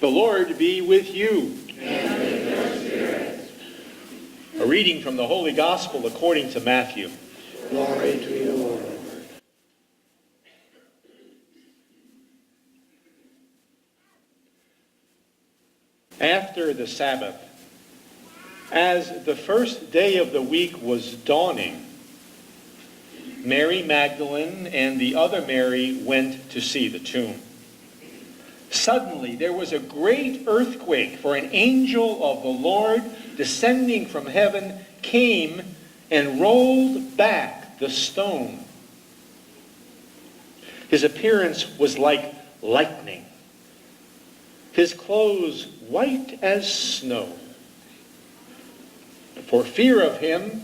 The Lord be with you. And with your spirit. A reading from the Holy Gospel according to Matthew. Glory to you, O Lord. After the Sabbath, as the first day of the week was dawning, Mary Magdalene and the other Mary went to see the tomb. Suddenly there was a great earthquake, for an angel of the Lord, descending from heaven, came and rolled back the stone. His appearance was like lightning, his clothes white as snow. For fear of him,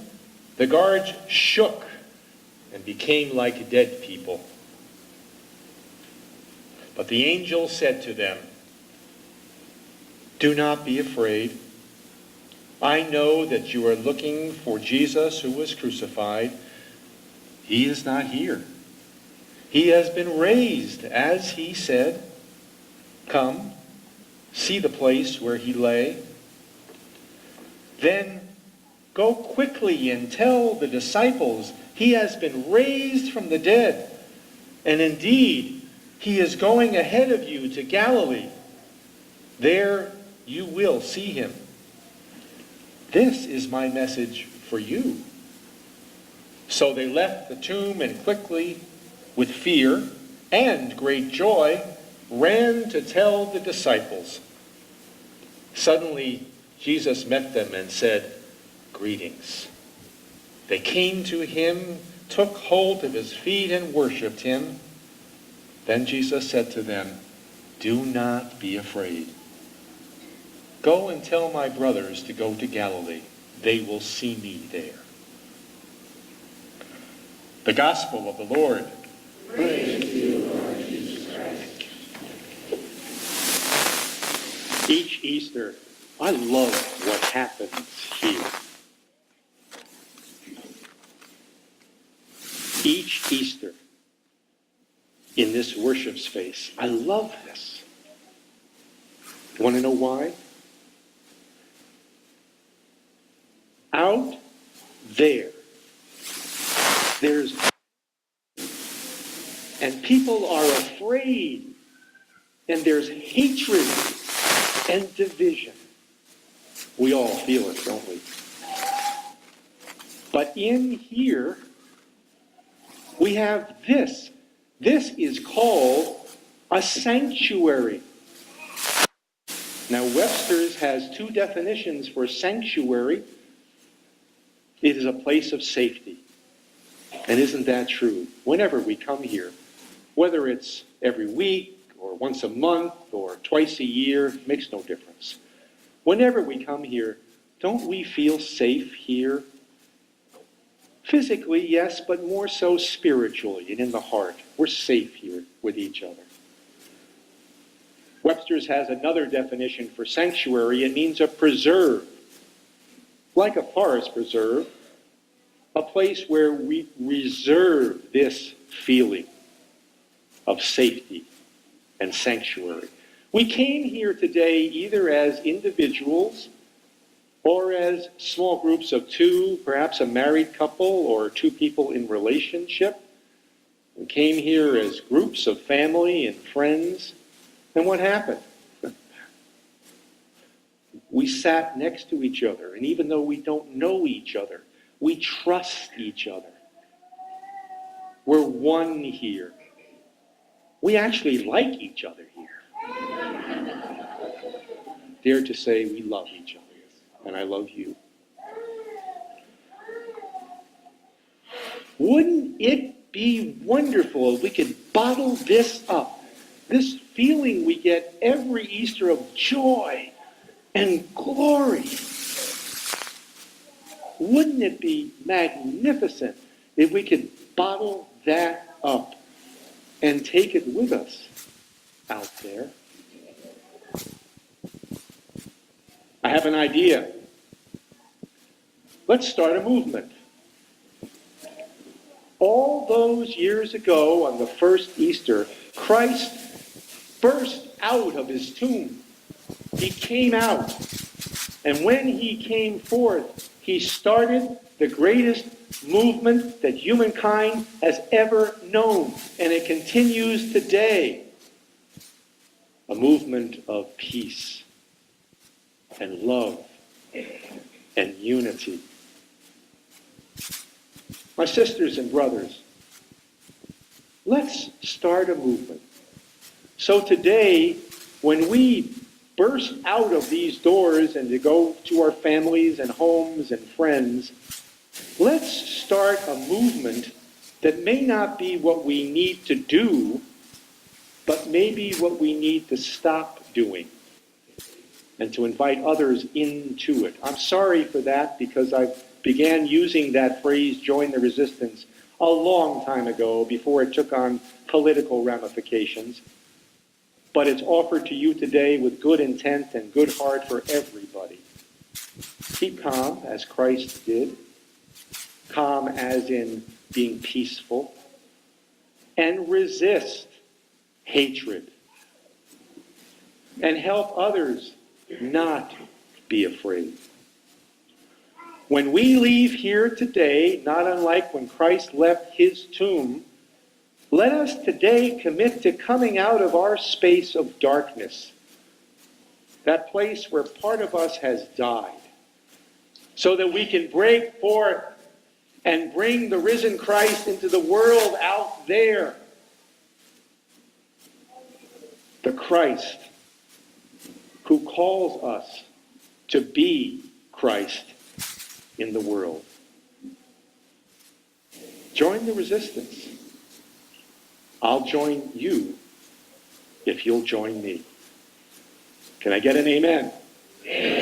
the guards shook and became like dead people. But the angel said to them, "Do not be afraid. I know that you are looking for Jesus who was crucified. He is not here. He has been raised, as he said. Come, see the place where he lay. Then go quickly and tell the disciples he has been raised from the dead. And indeed, he is going ahead of you to Galilee. There you will see him. This is my message for you." So they left the tomb and quickly, with fear and great joy, ran to tell the disciples. Suddenly Jesus met them and said, "Greetings." They came to him, took hold of his feet, and worshipped him. Then Jesus said to them, "Do not be afraid. Go and tell my brothers to go to Galilee. They will see me there." The Gospel of the Lord. Praise to you, Lord Jesus Christ. Each Easter, I love what happens here. Each Easter, in this worship space, I love this. You want to know why? Out there's, and people are afraid, and there's hatred and division. We all feel it, don't we? But in here, we have this. This is called a sanctuary. Now, Webster's has two definitions for sanctuary. It is a place of safety. And isn't that true? Whenever we come here, whether it's every week or once a month or twice a year, makes no difference. Whenever we come here, don't we feel safe here? Physically, yes, but more so spiritually and in the heart. We're safe here with each other. Webster's has another definition for sanctuary. It means a preserve, like a forest preserve, a place where we reserve this feeling of safety and sanctuary. We came here today either as individuals or as small groups of two, perhaps a married couple or two people in relationship. We came here as groups of family and friends. And what happened? We sat next to each other, and even though we don't know each other, we trust each other. We're one here. We actually like each other here. Dare to say we love each other. And I love you. Wouldn't it be wonderful if we could bottle this up? This feeling we get every Easter of joy and glory. Wouldn't it be magnificent if we could bottle that up and take it with us out there? I have an idea. Let's start a movement. All those years ago on the first Easter, Christ burst out of his tomb. He came out. And when he came forth, he started the greatest movement that humankind has ever known. And it continues today. A movement of peace and love and unity. My sisters and brothers, let's start a movement. So today, when we burst out of these doors and to go to our families and homes and friends, let's start a movement that may not be what we need to do, but maybe what we need to stop doing and to invite others into it. I'm sorry for that because I began using that phrase, join the resistance, a long time ago before it took on political ramifications. But it's offered to you today with good intent and good heart for everybody. Keep calm as Christ did. Calm as in being peaceful. And resist hatred. And help others not be afraid. When we leave here today, not unlike when Christ left his tomb, let us today commit to coming out of our space of darkness, that place where part of us has died, so that we can break forth and bring the risen Christ into the world out there. The Christ who calls us to be Christ in the world. Join the resistance. I'll join you if you'll join me. Can I get an amen? Amen.